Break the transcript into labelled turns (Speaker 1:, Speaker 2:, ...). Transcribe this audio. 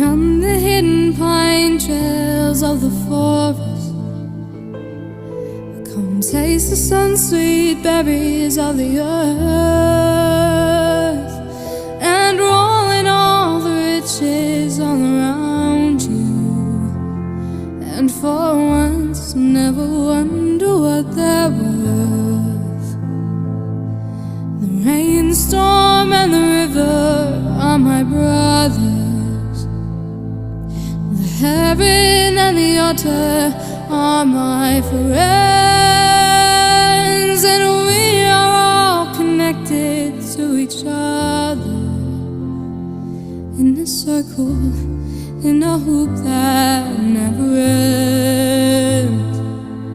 Speaker 1: on the hidden pine trails of the forest. Come taste the sun-sweet berries of the earth, and roll in all the riches all around you, and for once never wonder what they're worth. The rainstorm and the river are my brothers. The heron and the otter are my friends, and we are all connected to each other in a circle, in a hoop that